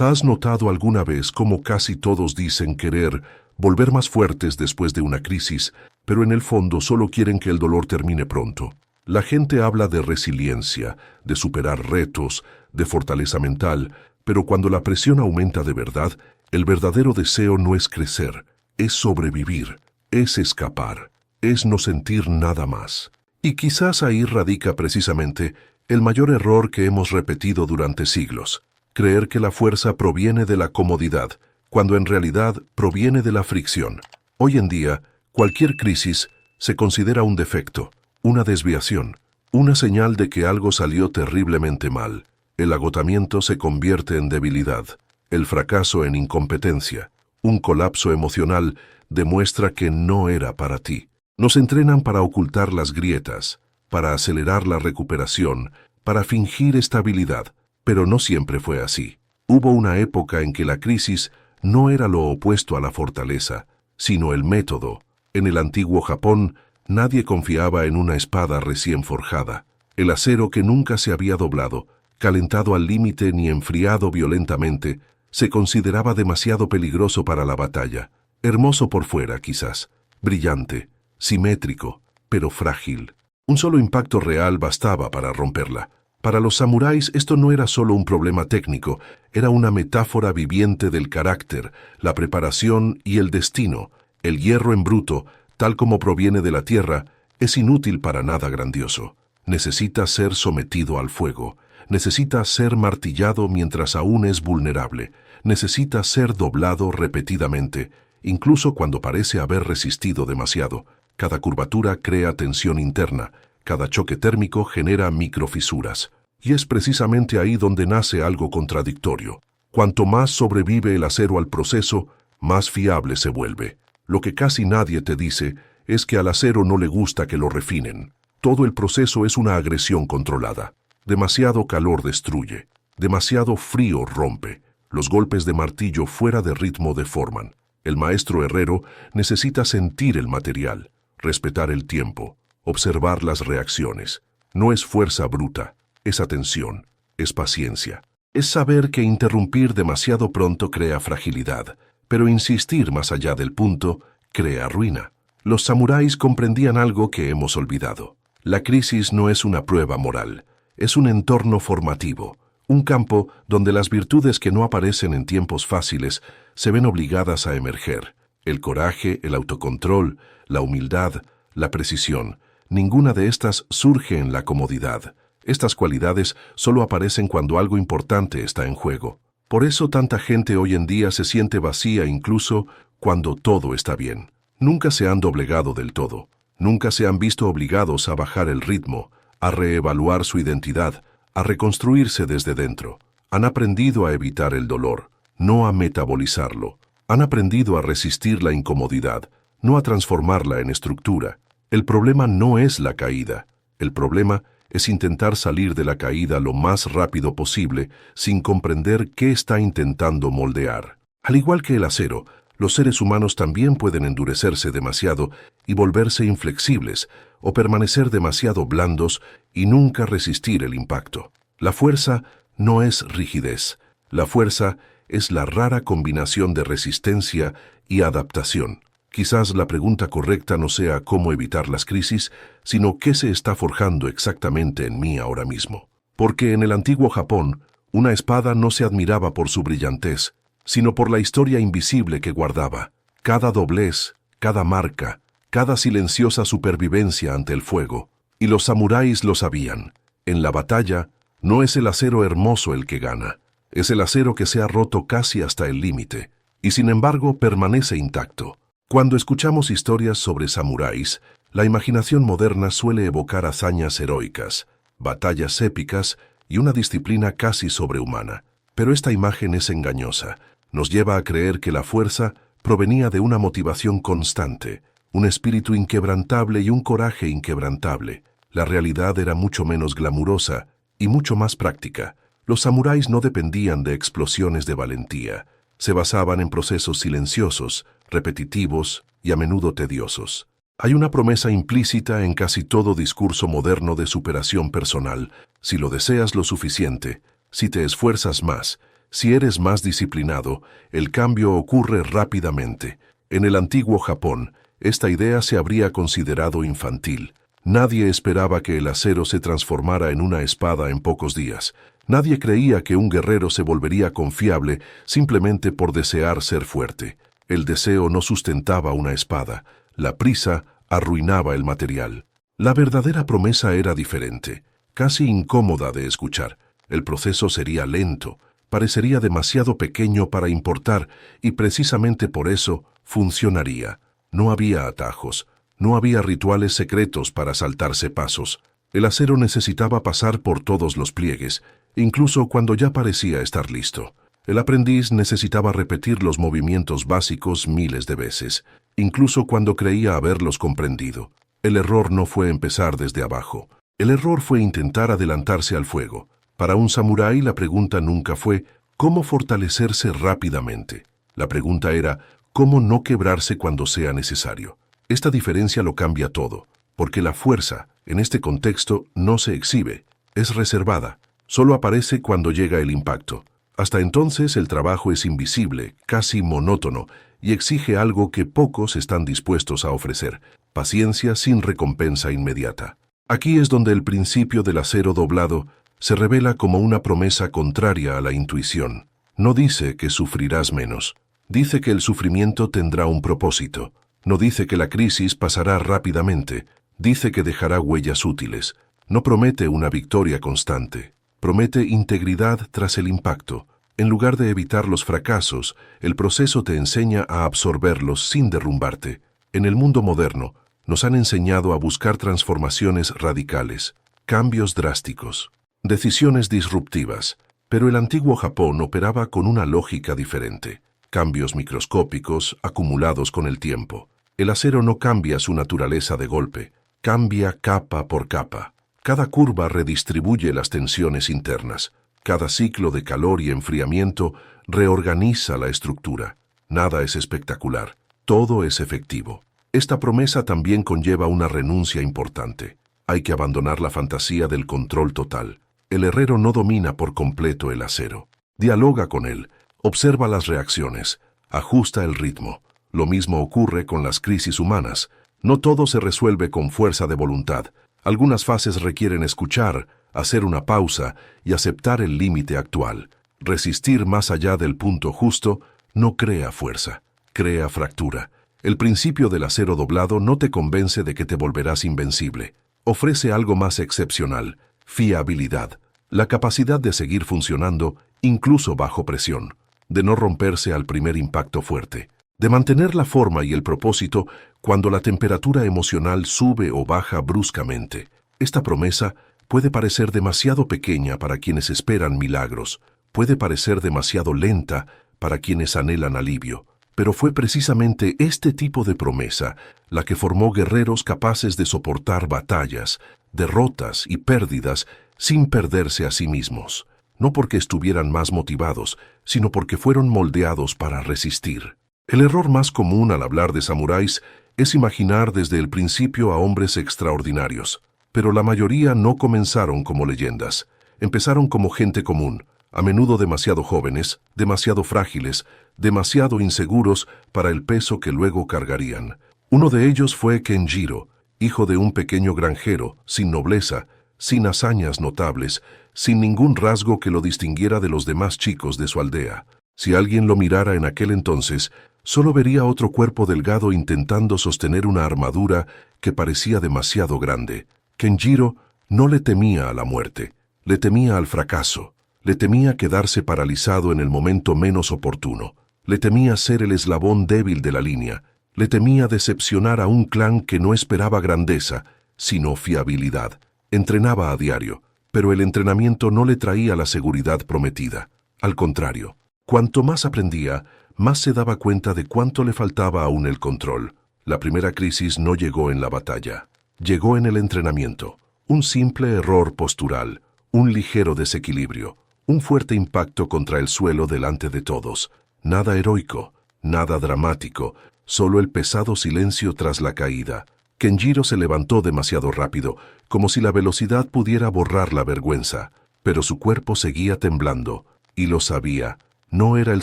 ¿Has notado alguna vez cómo casi todos dicen querer volver más fuertes después de una crisis, pero en el fondo solo quieren que el dolor termine pronto? La gente habla de resiliencia, de superar retos, de fortaleza mental, pero cuando la presión aumenta de verdad, el verdadero deseo no es crecer, es sobrevivir, es escapar, es no sentir nada más. Y quizás ahí radica precisamente el mayor error que hemos repetido durante siglos: creer que la fuerza proviene de la comodidad, cuando en realidad proviene de la fricción. Hoy en día, cualquier crisis se considera un defecto, una desviación, una señal de que algo salió terriblemente mal. El agotamiento se convierte en debilidad, el fracaso en incompetencia, un colapso emocional demuestra que no era para ti. Nos entrenan para ocultar las grietas, para acelerar la recuperación, para fingir estabilidad, pero no siempre fue así. Hubo una época en que la crisis no era lo opuesto a la fortaleza, sino el método. En el antiguo Japón, nadie confiaba en una espada recién forjada. El acero que nunca se había doblado, calentado al límite ni enfriado violentamente, se consideraba demasiado peligroso para la batalla. Hermoso por fuera, quizás, brillante, simétrico, pero frágil. Un solo impacto real bastaba para romperla. Para los samuráis esto no era solo un problema técnico, era una metáfora viviente del carácter, la preparación y el destino. El hierro en bruto, tal como proviene de la tierra, es inútil para nada grandioso. Necesita ser sometido al fuego, necesita ser martillado mientras aún es vulnerable, necesita ser doblado repetidamente, incluso cuando parece haber resistido demasiado. Cada curvatura crea tensión interna, cada choque térmico genera microfisuras. Y es precisamente ahí donde nace algo contradictorio. Cuanto más sobrevive el acero al proceso, más fiable se vuelve. Lo que casi nadie te dice es que al acero no le gusta que lo refinen. Todo el proceso es una agresión controlada. Demasiado calor destruye, demasiado frío rompe. Los golpes de martillo fuera de ritmo deforman. El maestro herrero necesita sentir el material, respetar el tiempo, observar las reacciones. No es fuerza bruta, es atención, es paciencia. Es saber que interrumpir demasiado pronto crea fragilidad, pero insistir más allá del punto crea ruina. Los samuráis comprendían algo que hemos olvidado. La crisis no es una prueba moral, es un entorno formativo, un campo donde las virtudes que no aparecen en tiempos fáciles se ven obligadas a emerger. El coraje, el autocontrol, la humildad, la precisión, ninguna de estas surge en la comodidad. Estas cualidades solo aparecen cuando algo importante está en juego. Por eso tanta gente hoy en día se siente vacía incluso cuando todo está bien. Nunca se han doblegado del todo. Nunca se han visto obligados a bajar el ritmo, a reevaluar su identidad, a reconstruirse desde dentro. Han aprendido a evitar el dolor, no a metabolizarlo. Han aprendido a resistir la incomodidad, no a transformarla en estructura. El problema no es la caída. El problema es intentar salir de la caída lo más rápido posible sin comprender qué está intentando moldear. Al igual que el acero, los seres humanos también pueden endurecerse demasiado y volverse inflexibles, o permanecer demasiado blandos y nunca resistir el impacto. La fuerza no es rigidez. La fuerza es la rara combinación de resistencia y adaptación. Quizás la pregunta correcta no sea cómo evitar las crisis, sino qué se está forjando exactamente en mí ahora mismo. Porque en el antiguo Japón, una espada no se admiraba por su brillantez, sino por la historia invisible que guardaba. Cada doblez, cada marca, cada silenciosa supervivencia ante el fuego. Y los samuráis lo sabían. En la batalla, no es el acero hermoso el que gana, es el acero que se ha roto casi hasta el límite, y sin embargo permanece intacto. Cuando escuchamos historias sobre samuráis, la imaginación moderna suele evocar hazañas heroicas, batallas épicas y una disciplina casi sobrehumana. Pero esta imagen es engañosa. Nos lleva a creer que la fuerza provenía de una motivación constante, un espíritu inquebrantable y un coraje inquebrantable. La realidad era mucho menos glamurosa y mucho más práctica. Los samuráis no dependían de explosiones de valentía. Se basaban en procesos silenciosos, repetitivos y a menudo tediosos. Hay una promesa implícita en casi todo discurso moderno de superación personal. Si lo deseas lo suficiente, si te esfuerzas más, Si eres más disciplinado, el cambio ocurre rápidamente. En el antiguo Japón, esta idea se habría considerado infantil. Nadie esperaba que el acero se transformara en una espada en pocos días. Nadie creía que un guerrero se volvería confiable simplemente por desear ser fuerte. El deseo no sustentaba una espada. La prisa arruinaba el material. La verdadera promesa era diferente, casi incómoda de escuchar. El proceso sería lento, parecería demasiado pequeño para importar y precisamente por eso funcionaría. No había atajos, no había rituales secretos para saltarse pasos. El acero necesitaba pasar por todos los pliegues, incluso cuando ya parecía estar listo. El aprendiz necesitaba repetir los movimientos básicos miles de veces, incluso cuando creía haberlos comprendido. El error no fue empezar desde abajo. El error fue intentar adelantarse al fuego. Para un samurái la pregunta nunca fue ¿cómo fortalecerse rápidamente? La pregunta era ¿cómo no quebrarse cuando sea necesario? Esta diferencia lo cambia todo, porque la fuerza, en este contexto, no se exhibe, es reservada, solo aparece cuando llega el impacto. Hasta entonces el trabajo es invisible, casi monótono, y exige algo que pocos están dispuestos a ofrecer, paciencia sin recompensa inmediata. Aquí es donde el principio del acero doblado se revela como una promesa contraria a la intuición. No dice que sufrirás menos, dice que el sufrimiento tendrá un propósito. No dice que la crisis pasará rápidamente, dice que dejará huellas útiles. No promete una victoria constante, promete integridad tras el impacto. En lugar de evitar los fracasos, el proceso te enseña a absorberlos sin derrumbarte. En el mundo moderno, nos han enseñado a buscar transformaciones radicales, cambios drásticos, decisiones disruptivas, pero el antiguo Japón operaba con una lógica diferente. Cambios microscópicos acumulados con el tiempo. El acero no cambia su naturaleza de golpe, cambia capa por capa. Cada curva redistribuye las tensiones internas. Cada ciclo de calor y enfriamiento reorganiza la estructura. Nada es espectacular, todo es efectivo. Esta promesa también conlleva una renuncia importante. Hay que abandonar la fantasía del control total. El herrero no domina por completo el acero. Dialoga con él, observa las reacciones, ajusta el ritmo. Lo mismo ocurre con las crisis humanas. No todo se resuelve con fuerza de voluntad. Algunas fases requieren escuchar, hacer una pausa y aceptar el límite actual. Resistir más allá del punto justo no crea fuerza, crea fractura. El principio del acero doblado no te convence de que te volverás invencible. Ofrece algo más excepcional, fiabilidad, la capacidad de seguir funcionando incluso bajo presión, de no romperse al primer impacto fuerte, de mantener la forma y el propósito cuando la temperatura emocional sube o baja bruscamente. Esta promesa puede parecer demasiado pequeña para quienes esperan milagros, puede parecer demasiado lenta para quienes anhelan alivio, pero fue precisamente este tipo de promesa la que formó guerreros capaces de soportar batallas, derrotas y pérdidas sin perderse a sí mismos, no porque estuvieran más motivados, sino porque fueron moldeados para resistir. El error más común al hablar de samuráis es imaginar desde el principio a hombres extraordinarios, pero la mayoría no comenzaron como leyendas, empezaron como gente común, a menudo demasiado jóvenes, demasiado frágiles, demasiado inseguros para el peso que luego cargarían. Uno de ellos fue Kenjiro, hijo de un pequeño granjero, sin nobleza, sin hazañas notables, sin ningún rasgo que lo distinguiera de los demás chicos de su aldea. Si alguien lo mirara en aquel entonces, solo vería otro cuerpo delgado intentando sostener una armadura que parecía demasiado grande. Kenjiro no le temía a la muerte, le temía al fracaso, le temía quedarse paralizado en el momento menos oportuno, le temía ser el eslabón débil de la línea, le temía decepcionar a un clan que no esperaba grandeza, sino fiabilidad. Entrenaba a diario, pero el entrenamiento no le traía la seguridad prometida. Al contrario, cuanto más aprendía, más se daba cuenta de cuánto le faltaba aún el control. La primera crisis no llegó en la batalla, llegó en el entrenamiento. Un simple error postural, un ligero desequilibrio, un fuerte impacto contra el suelo delante de todos. Nada heroico, nada dramático, solo el pesado silencio tras la caída. Kenjiro se levantó demasiado rápido, como si la velocidad pudiera borrar la vergüenza, pero su cuerpo seguía temblando, Y lo sabía, no era el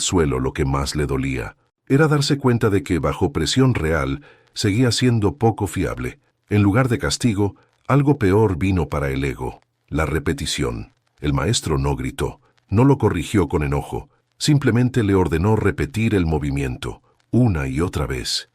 suelo lo que más le dolía. Era darse cuenta de que, bajo presión real, seguía siendo poco fiable. En lugar de castigo, algo peor vino para el ego: la repetición. El maestro no gritó, no lo corrigió con enojo, simplemente le ordenó repetir el movimiento, una y otra vez,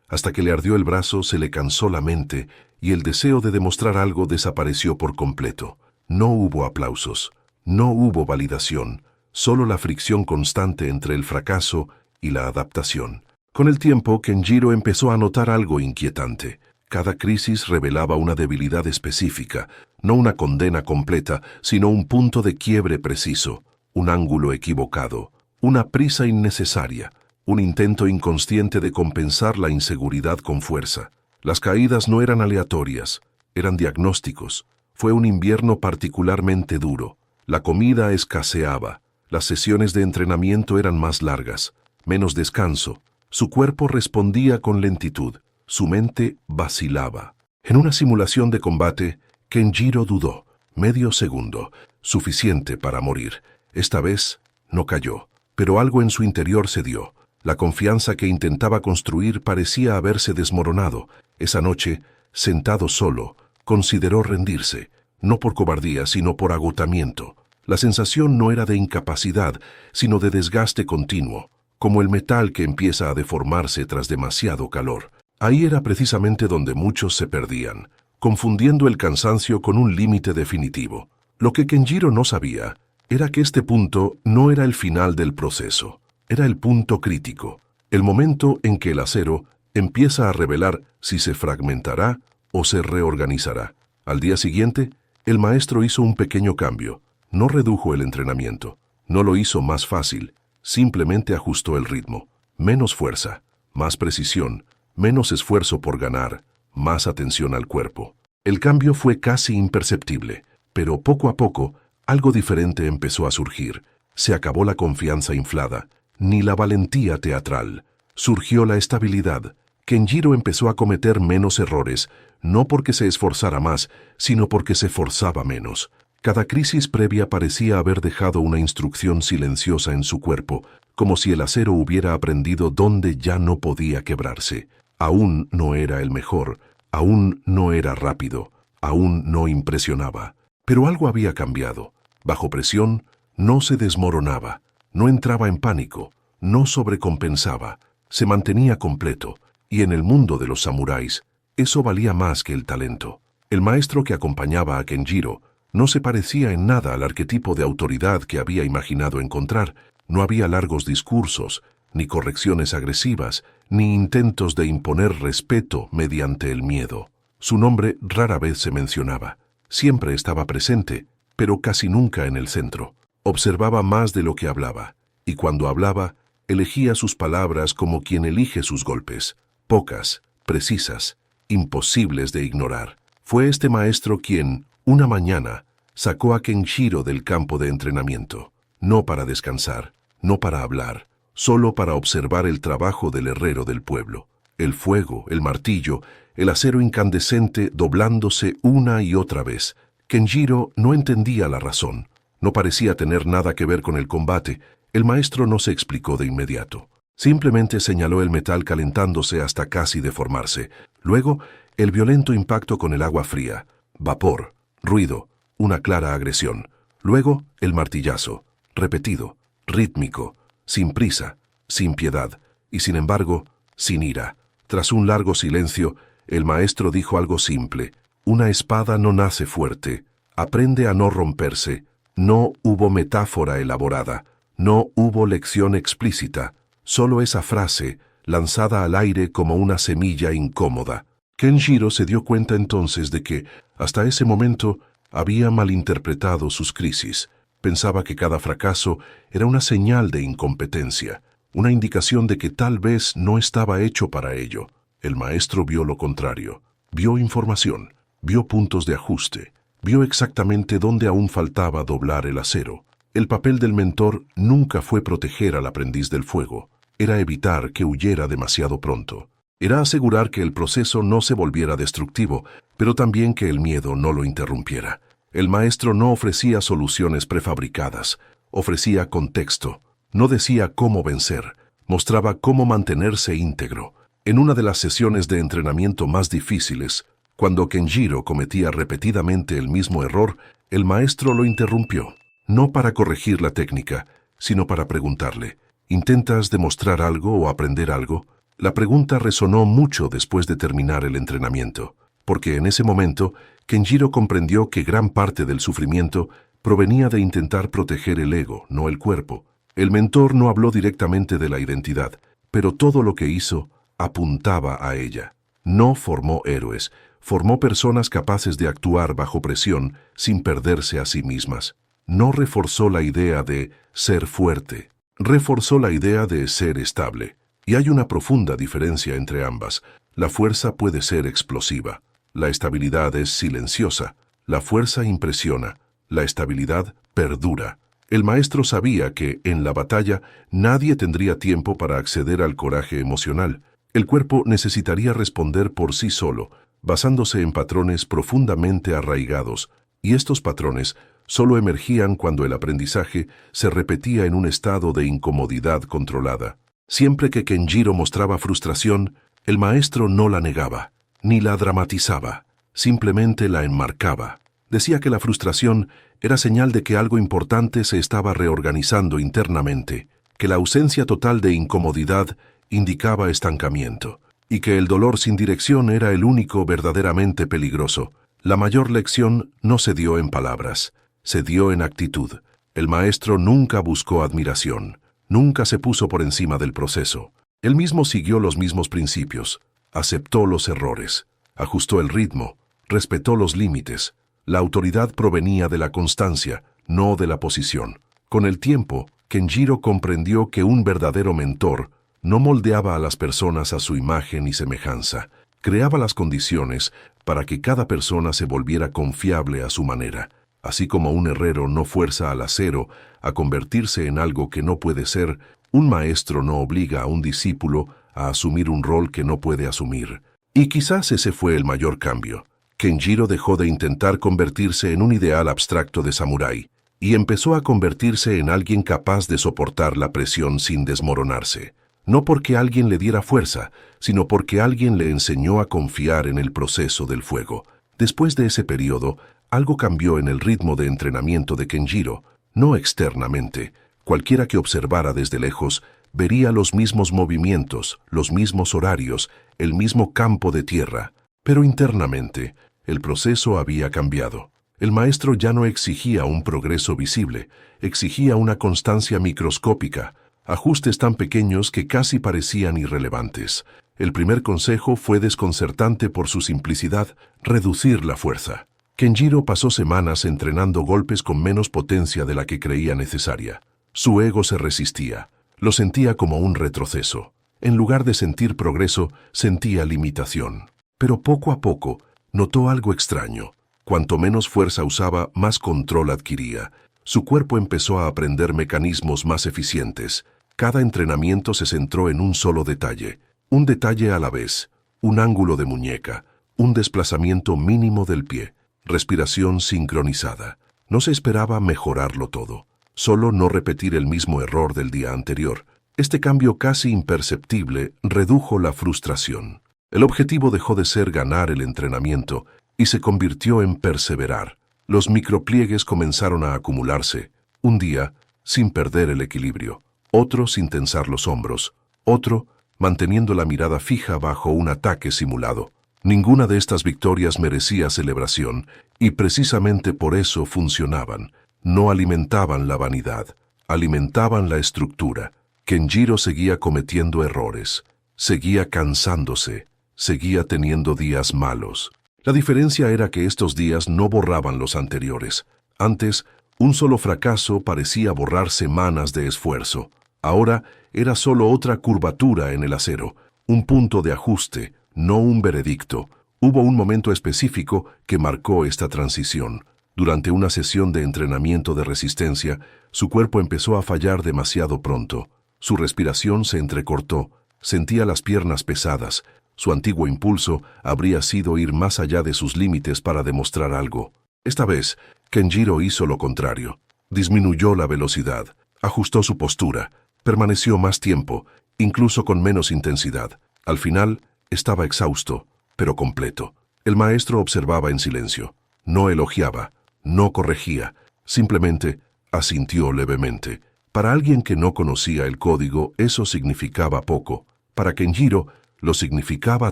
hasta que le ardió el brazo, se le cansó la mente y el deseo de demostrar algo desapareció por completo. No hubo aplausos, no hubo validación, solo la fricción constante entre el fracaso y la adaptación. Con el tiempo, Kenjiro empezó a notar algo inquietante. Cada crisis revelaba una debilidad específica, no una condena completa, sino un punto de quiebre preciso, un ángulo equivocado, una prisa innecesaria, un intento inconsciente de compensar la inseguridad con fuerza. Las caídas no eran aleatorias, eran diagnósticos. Fue un invierno particularmente duro. La comida escaseaba, las sesiones de entrenamiento eran más largas, menos descanso. Su cuerpo respondía con lentitud, su mente vacilaba. En una simulación de combate, Kenjiro dudó, medio segundo, suficiente para morir. Esta vez no cayó, pero algo en su interior cedió. La confianza que intentaba construir parecía haberse desmoronado. Esa noche, sentado solo, consideró rendirse, no por cobardía, sino por agotamiento. La sensación no era de incapacidad, sino de desgaste continuo, como el metal que empieza a deformarse tras demasiado calor. Ahí era precisamente donde muchos se perdían, confundiendo el cansancio con un límite definitivo. Lo que Kenjiro no sabía era que este punto no era el final del proceso, era el punto crítico, el momento en que el acero empieza a revelar si se fragmentará o se reorganizará. Al día siguiente, el maestro hizo un pequeño cambio. No redujo el entrenamiento, no lo hizo más fácil, simplemente ajustó el ritmo. Menos fuerza, más precisión, menos esfuerzo por ganar, más atención al cuerpo. El cambio fue casi imperceptible, pero poco a poco algo diferente empezó a surgir. Se acabó la confianza inflada, ni la valentía teatral. Surgió la estabilidad. Kenjiro empezó a cometer menos errores, no porque se esforzara más, sino porque se forzaba menos. Cada crisis previa parecía haber dejado una instrucción silenciosa en su cuerpo, como si el acero hubiera aprendido dónde ya no podía quebrarse. Aún no era el mejor, aún no era rápido, aún no impresionaba. Pero algo había cambiado. Bajo presión, no se desmoronaba, no entraba en pánico, no sobrecompensaba, se mantenía completo, y en el mundo de los samuráis, eso valía más que el talento. El maestro que acompañaba a Kenjiro no se parecía en nada al arquetipo de autoridad que había imaginado encontrar. No había largos discursos, ni correcciones agresivas, ni intentos de imponer respeto mediante el miedo. Su nombre rara vez se mencionaba. Siempre estaba presente, pero casi nunca en el centro. Observaba más de lo que hablaba, y cuando hablaba, elegía sus palabras como quien elige sus golpes, pocas, precisas, imposibles de ignorar. Fue este maestro quien, una mañana, sacó a Kenjiro del campo de entrenamiento, no para descansar, no para hablar, solo para observar el trabajo del herrero del pueblo. El fuego, el martillo, el acero incandescente doblándose una y otra vez. Kenjiro no entendía la razón, no parecía tener nada que ver con el combate. El maestro no se explicó de inmediato. Simplemente señaló el metal calentándose hasta casi deformarse. Luego, el violento impacto con el agua fría. Vapor, ruido, una clara agresión. Luego, el martillazo, repetido, rítmico, sin prisa, sin piedad, y sin embargo, sin ira. Tras un largo silencio, el maestro dijo algo simple: una espada no nace fuerte, aprende a no romperse. No hubo metáfora elaborada, no hubo lección explícita, solo esa frase, lanzada al aire como una semilla incómoda. Kenjiro se dio cuenta entonces de que, hasta ese momento, había malinterpretado sus crisis. Pensaba que cada fracaso era una señal de incompetencia, una indicación de que tal vez no estaba hecho para ello. El maestro vio lo contrario, vio información, vio puntos de ajuste, vio exactamente dónde aún faltaba doblar el acero. El papel del mentor nunca fue proteger al aprendiz del fuego, era evitar que huyera demasiado pronto. Era asegurar que el proceso no se volviera destructivo, pero también que el miedo no lo interrumpiera. El maestro no ofrecía soluciones prefabricadas, ofrecía contexto, no decía cómo vencer, mostraba cómo mantenerse íntegro. En una de las sesiones de entrenamiento más difíciles, cuando Kenjiro cometía repetidamente el mismo error, el maestro lo interrumpió, no para corregir la técnica, sino para preguntarle, ¿intentas demostrar algo o aprender algo? La pregunta resonó mucho después de terminar el entrenamiento, porque en ese momento Kenjiro comprendió que gran parte del sufrimiento provenía de intentar proteger el ego, no el cuerpo. El mentor no habló directamente de la identidad, pero todo lo que hizo apuntaba a ella. No formó héroes, formó personas capaces de actuar bajo presión sin perderse a sí mismas. No reforzó la idea de ser fuerte, reforzó la idea de ser estable. Y hay una profunda diferencia entre ambas. La fuerza puede ser explosiva, la estabilidad es silenciosa, la fuerza impresiona, la estabilidad perdura. El maestro sabía que, en la batalla, nadie tendría tiempo para acceder al coraje emocional. El cuerpo necesitaría responder por sí solo, basándose en patrones profundamente arraigados, y estos patrones solo emergían cuando el aprendizaje se repetía en un estado de incomodidad controlada. Siempre que Kenjiro mostraba frustración, el maestro no la negaba, ni la dramatizaba, simplemente la enmarcaba. Decía que la frustración era señal de que algo importante se estaba reorganizando internamente, que la ausencia total de incomodidad indicaba estancamiento, y que el dolor sin dirección era el único verdaderamente peligroso. La mayor lección no se dio en palabras, se dio en actitud. El maestro nunca buscó admiración, nunca se puso por encima del proceso. Él mismo siguió los mismos principios, aceptó los errores, ajustó el ritmo, respetó los límites. La autoridad provenía de la constancia, no de la posición. Con el tiempo, Kenjiro comprendió que un verdadero mentor no moldeaba a las personas a su imagen y semejanza, creaba las condiciones para que cada persona se volviera confiable a su manera, así como un herrero no fuerza al acero a convertirse en algo que no puede ser, un maestro no obliga a un discípulo a asumir un rol que no puede asumir. Y quizás ese fue el mayor cambio. Kenjiro dejó de intentar convertirse en un ideal abstracto de samurái y empezó a convertirse en alguien capaz de soportar la presión sin desmoronarse. No porque alguien le diera fuerza, sino porque alguien le enseñó a confiar en el proceso del fuego. Después de ese periodo, algo cambió en el ritmo de entrenamiento de Kenjiro, no externamente. Cualquiera que observara desde lejos vería los mismos movimientos, los mismos horarios, el mismo campo de tierra. Pero internamente, el proceso había cambiado. El maestro ya no exigía un progreso visible, exigía una constancia microscópica, ajustes tan pequeños que casi parecían irrelevantes. El primer consejo fue desconcertante por su simplicidad: reducir la fuerza. Kenjiro pasó semanas entrenando golpes con menos potencia de la que creía necesaria. Su ego se resistía, lo sentía como un retroceso. En lugar de sentir progreso, sentía limitación. Pero poco a poco, notó algo extraño. Cuanto menos fuerza usaba, más control adquiría. Su cuerpo empezó a aprender mecanismos más eficientes. Cada entrenamiento se centró en un solo detalle, un detalle a la vez, un ángulo de muñeca, un desplazamiento mínimo del pie, respiración sincronizada. No se esperaba mejorarlo todo, solo no repetir el mismo error del día anterior. Este cambio casi imperceptible redujo la frustración. El objetivo dejó de ser ganar el entrenamiento y se convirtió en perseverar. Los micropliegues comenzaron a acumularse, un día sin perder el equilibrio, otro sin tensar los hombros, otro manteniendo la mirada fija bajo un ataque simulado. Ninguna de estas victorias merecía celebración, y precisamente por eso funcionaban. No alimentaban la vanidad, alimentaban la estructura. Kenjiro seguía cometiendo errores, seguía cansándose, seguía teniendo días malos. La diferencia era que estos días no borraban los anteriores. Antes, un solo fracaso parecía borrar semanas de esfuerzo. Ahora era solo otra curvatura en el acero, un punto de ajuste, no un veredicto. Hubo un momento específico que marcó esta transición. Durante una sesión de entrenamiento de resistencia, su cuerpo empezó a fallar demasiado pronto. Su respiración se entrecortó, sentía las piernas pesadas. Su antiguo impulso habría sido ir más allá de sus límites para demostrar algo. Esta vez, Kenjiro hizo lo contrario. Disminuyó la velocidad, ajustó su postura, permaneció más tiempo, incluso con menos intensidad. Al final, estaba exhausto, pero completo. El maestro observaba en silencio. No elogiaba, no corregía, simplemente asintió levemente. Para alguien que no conocía el código, eso significaba poco. Para Kenjiro, lo significaba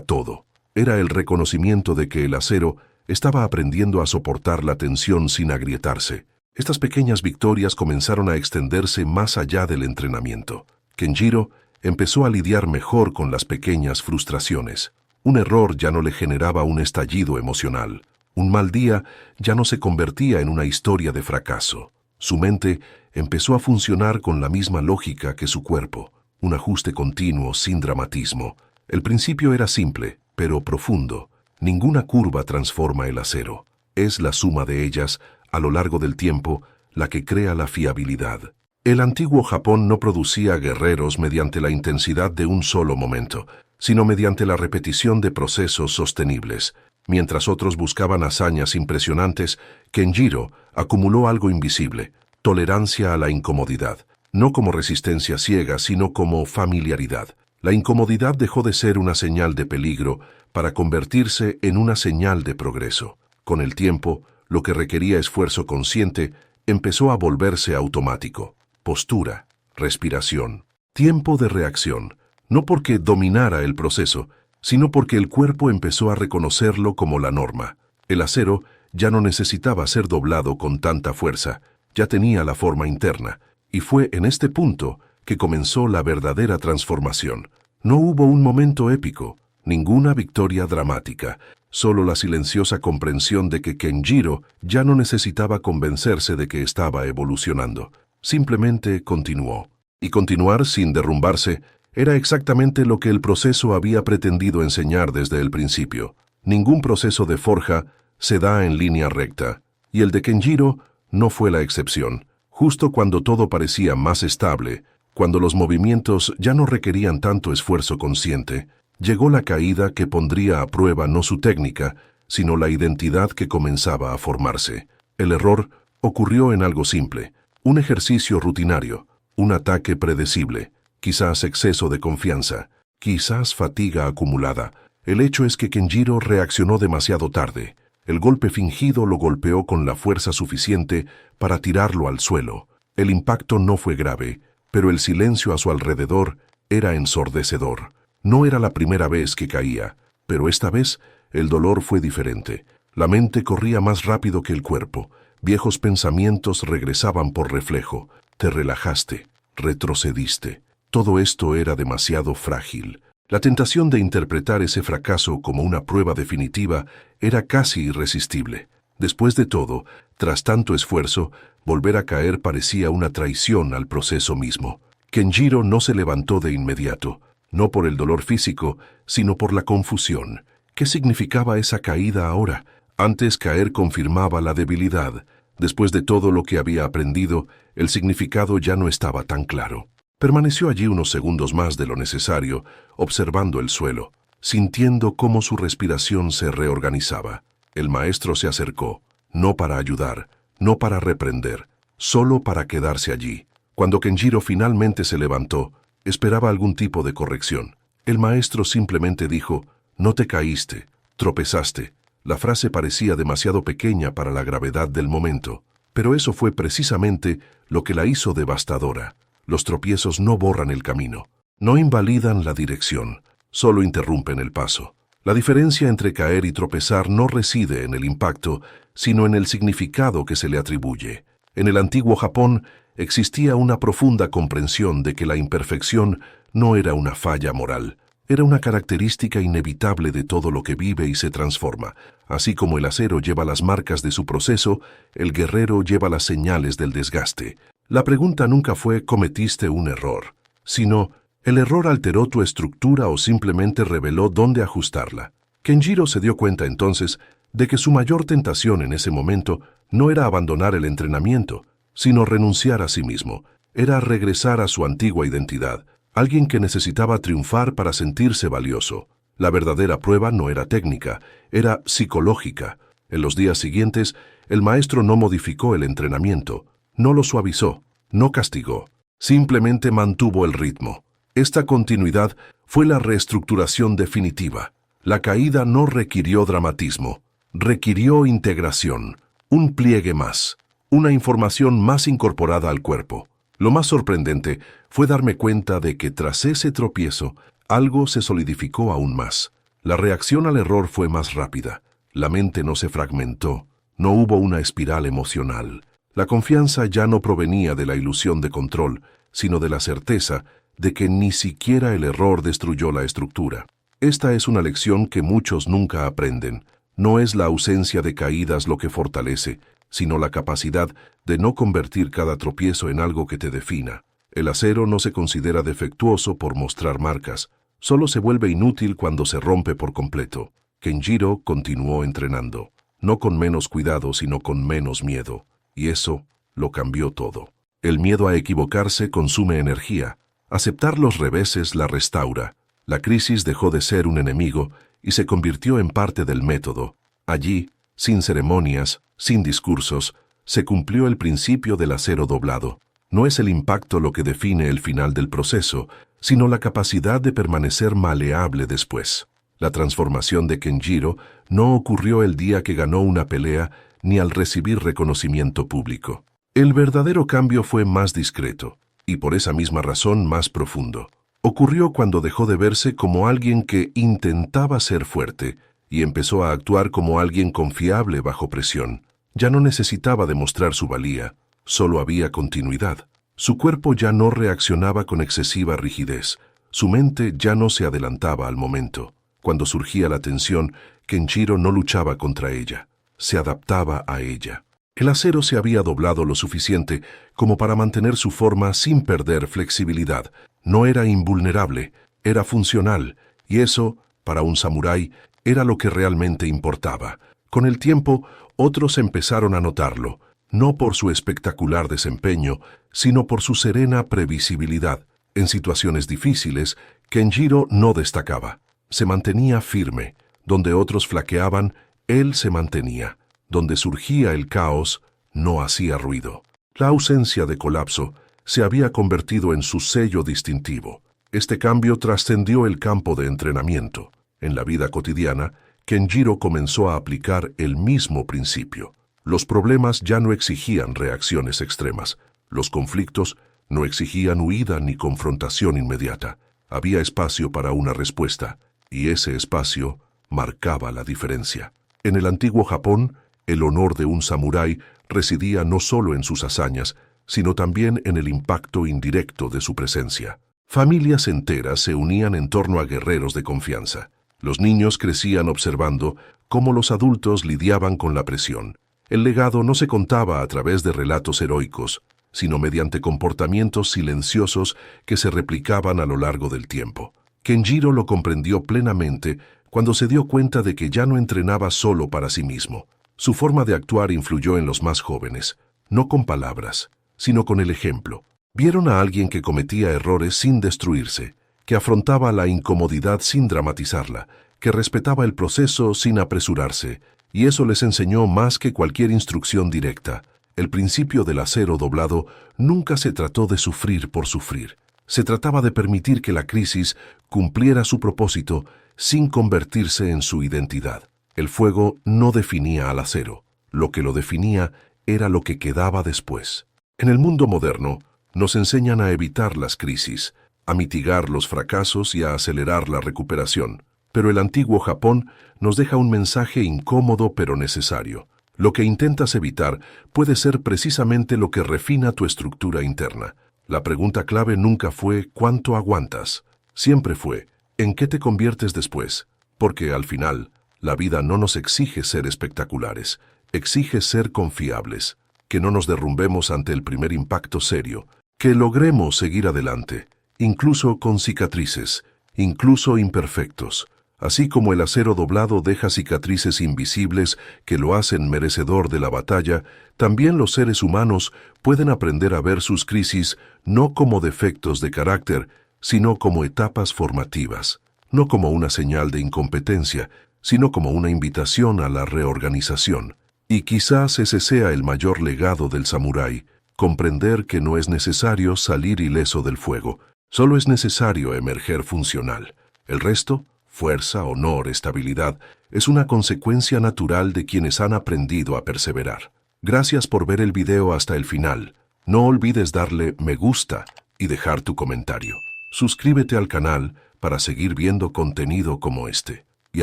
todo. Era el reconocimiento de que el acero estaba aprendiendo a soportar la tensión sin agrietarse. Estas pequeñas victorias comenzaron a extenderse más allá del entrenamiento. Kenjiro empezó a lidiar mejor con las pequeñas frustraciones. Un error ya no le generaba un estallido emocional. Un mal día ya no se convertía en una historia de fracaso. Su mente empezó a funcionar con la misma lógica que su cuerpo, un ajuste continuo sin dramatismo. El principio era simple, pero profundo. Ninguna curva transforma el acero. Es la suma de ellas, a lo largo del tiempo, la que crea la fiabilidad. El antiguo Japón no producía guerreros mediante la intensidad de un solo momento, sino mediante la repetición de procesos sostenibles. Mientras otros buscaban hazañas impresionantes, Kenjiro acumuló algo invisible: tolerancia a la incomodidad, no como resistencia ciega, sino como familiaridad. La incomodidad dejó de ser una señal de peligro para convertirse en una señal de progreso. Con el tiempo, lo que requería esfuerzo consciente empezó a volverse automático. Postura, respiración, tiempo de reacción, no porque dominara el proceso, sino porque el cuerpo empezó a reconocerlo como la norma. El acero ya no necesitaba ser doblado con tanta fuerza, ya tenía la forma interna, y fue en este punto que comenzó la verdadera transformación. No hubo un momento épico, ninguna victoria dramática, solo la silenciosa comprensión de que Kenjiro ya no necesitaba convencerse de que estaba evolucionando. Simplemente continuó. Y continuar sin derrumbarse era exactamente lo que el proceso había pretendido enseñar desde el principio. Ningún proceso de forja se da en línea recta, y el de Kenjiro no fue la excepción. Justo cuando todo parecía más estable, cuando los movimientos ya no requerían tanto esfuerzo consciente, llegó la caída que pondría a prueba no su técnica, sino la identidad que comenzaba a formarse. El error ocurrió en algo simple: un ejercicio rutinario, un ataque predecible, quizás exceso de confianza, quizás fatiga acumulada. El hecho es que Kenjiro reaccionó demasiado tarde. El golpe fingido lo golpeó con la fuerza suficiente para tirarlo al suelo. El impacto no fue grave, pero el silencio a su alrededor era ensordecedor. No era la primera vez que caía, pero esta vez el dolor fue diferente. La mente corría más rápido que el cuerpo. Viejos pensamientos regresaban por reflejo. Te relajaste, retrocediste. Todo esto era demasiado frágil. La tentación de interpretar ese fracaso como una prueba definitiva era casi irresistible. Después de todo, tras tanto esfuerzo, volver a caer parecía una traición al proceso mismo. Kenjiro no se levantó de inmediato, no por el dolor físico, sino por la confusión. ¿Qué significaba esa caída ahora? Antes caer confirmaba la debilidad. Después de todo lo que había aprendido, el significado ya no estaba tan claro. Permaneció allí unos segundos más de lo necesario, observando el suelo, sintiendo cómo su respiración se reorganizaba. El maestro se acercó, no para ayudar, no para reprender, solo para quedarse allí. Cuando Kenjiro finalmente se levantó, esperaba algún tipo de corrección. El maestro simplemente dijo: «No te caíste, tropezaste». La frase parecía demasiado pequeña para la gravedad del momento, pero eso fue precisamente lo que la hizo devastadora. Los tropiezos no borran el camino, no invalidan la dirección, solo interrumpen el paso. La diferencia entre caer y tropezar no reside en el impacto, sino en el significado que se le atribuye. En el antiguo Japón existía una profunda comprensión de que la imperfección no era una falla moral, era una característica inevitable de todo lo que vive y se transforma. Así como el acero lleva las marcas de su proceso, el guerrero lleva las señales del desgaste. La pregunta nunca fue ¿cometiste un error?, sino ¿el error alteró tu estructura o simplemente reveló dónde ajustarla? Kenjiro se dio cuenta entonces de que su mayor tentación en ese momento no era abandonar el entrenamiento, sino renunciar a sí mismo. Era regresar a su antigua identidad, alguien que necesitaba triunfar para sentirse valioso. La verdadera prueba no era técnica, era psicológica. En los días siguientes, el maestro no modificó el entrenamiento, No lo suavizó, no castigó, simplemente mantuvo el ritmo. Esta continuidad fue la reestructuración definitiva. La caída no requirió dramatismo, requirió integración, un pliegue más, una información más incorporada al cuerpo. Lo más sorprendente fue darme cuenta de que tras ese tropiezo, algo se solidificó aún más. La reacción al error fue más rápida. La mente no se fragmentó, no hubo una espiral emocional. La confianza ya no provenía de la ilusión de control, sino de la certeza de que ni siquiera el error destruyó la estructura. Esta es una lección que muchos nunca aprenden. No es la ausencia de caídas lo que fortalece, sino la capacidad de no convertir cada tropiezo en algo que te defina. El acero no se considera defectuoso por mostrar marcas, solo se vuelve inútil cuando se rompe por completo. Kenjiro continuó entrenando, no con menos cuidado, sino con menos miedo, y eso lo cambió todo. El miedo a equivocarse consume energía, aceptar los reveses la restaura. La crisis dejó de ser un enemigo y se convirtió en parte del método. Allí, sin ceremonias, sin discursos, se cumplió el principio del acero doblado. No es el impacto lo que define el final del proceso, sino la capacidad de permanecer maleable después. La transformación de Kenjiro no ocurrió el día que ganó una pelea ni al recibir reconocimiento público. El verdadero cambio fue más discreto, y por esa misma razón más profundo. Ocurrió cuando dejó de verse como alguien que intentaba ser fuerte y empezó a actuar como alguien confiable bajo presión. Ya no necesitaba demostrar su valía, solo había continuidad. Su cuerpo ya no reaccionaba con excesiva rigidez, su mente ya no se adelantaba al momento. Cuando surgía la tensión, Kenjiro no luchaba contra ella, se adaptaba a ella. El acero se había doblado lo suficiente como para mantener su forma sin perder flexibilidad. No era invulnerable, era funcional, y eso, para un samurái, era lo que realmente importaba. Con el tiempo, otros empezaron a notarlo, no por su espectacular desempeño, sino por su serena previsibilidad. En situaciones difíciles, Kenjiro no destacaba. Se mantenía firme. Donde otros flaqueaban, él se mantenía. Donde surgía el caos, no hacía ruido. La ausencia de colapso se había convertido en su sello distintivo. Este cambio trascendió el campo de entrenamiento. En la vida cotidiana, Kenjiro comenzó a aplicar el mismo principio. Los problemas ya no exigían reacciones extremas. Los conflictos no exigían huida ni confrontación inmediata. Había espacio para una respuesta, y ese espacio marcaba la diferencia. En el antiguo Japón, el honor de un samurái residía no solo en sus hazañas, sino también en el impacto indirecto de su presencia. Familias enteras se unían en torno a guerreros de confianza. Los niños crecían observando cómo los adultos lidiaban con la presión. El legado no se contaba a través de relatos heroicos, sino mediante comportamientos silenciosos que se replicaban a lo largo del tiempo. Kenjiro lo comprendió plenamente cuando se dio cuenta de que ya no entrenaba solo para sí mismo. Su forma de actuar influyó en los más jóvenes, no con palabras, sino con el ejemplo. Vieron a alguien que cometía errores sin destruirse, que afrontaba la incomodidad sin dramatizarla, que respetaba el proceso sin apresurarse, y eso les enseñó más que cualquier instrucción directa. El principio del acero doblado nunca se trató de sufrir por sufrir. Se trataba de permitir que la crisis cumpliera su propósito sin convertirse en su identidad. El fuego no definía al acero. Lo que lo definía era lo que quedaba después. En el mundo moderno, nos enseñan a evitar las crisis, a mitigar los fracasos y a acelerar la recuperación. Pero el antiguo Japón nos deja un mensaje incómodo pero necesario. Lo que intentas evitar puede ser precisamente lo que refina tu estructura interna. La pregunta clave nunca fue ¿cuánto aguantas? Siempre fue ¿en qué te conviertes después? Porque al final, la vida no nos exige ser espectaculares, exige ser confiables, que no nos derrumbemos ante el primer impacto serio, que logremos seguir adelante, incluso con cicatrices, incluso imperfectos. Así como el acero doblado deja cicatrices invisibles que lo hacen merecedor de la batalla, también los seres humanos pueden aprender a ver sus crisis no como defectos de carácter, sino como etapas formativas, no como una señal de incompetencia, sino como una invitación a la reorganización. Y quizás ese sea el mayor legado del samurái, comprender que no es necesario salir ileso del fuego, solo es necesario emerger funcional. El resto, fuerza, honor, estabilidad, es una consecuencia natural de quienes han aprendido a perseverar. Gracias por ver el video hasta el final. No olvides darle me gusta y dejar tu comentario. Suscríbete al canal para seguir viendo contenido como este. Y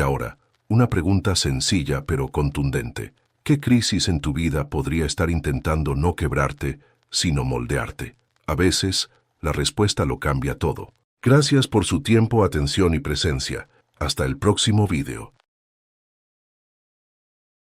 ahora, una pregunta sencilla pero contundente. ¿Qué crisis en tu vida podría estar intentando no quebrarte, sino moldearte? A veces, la respuesta lo cambia todo. Gracias por su tiempo, atención y presencia. Hasta el próximo video.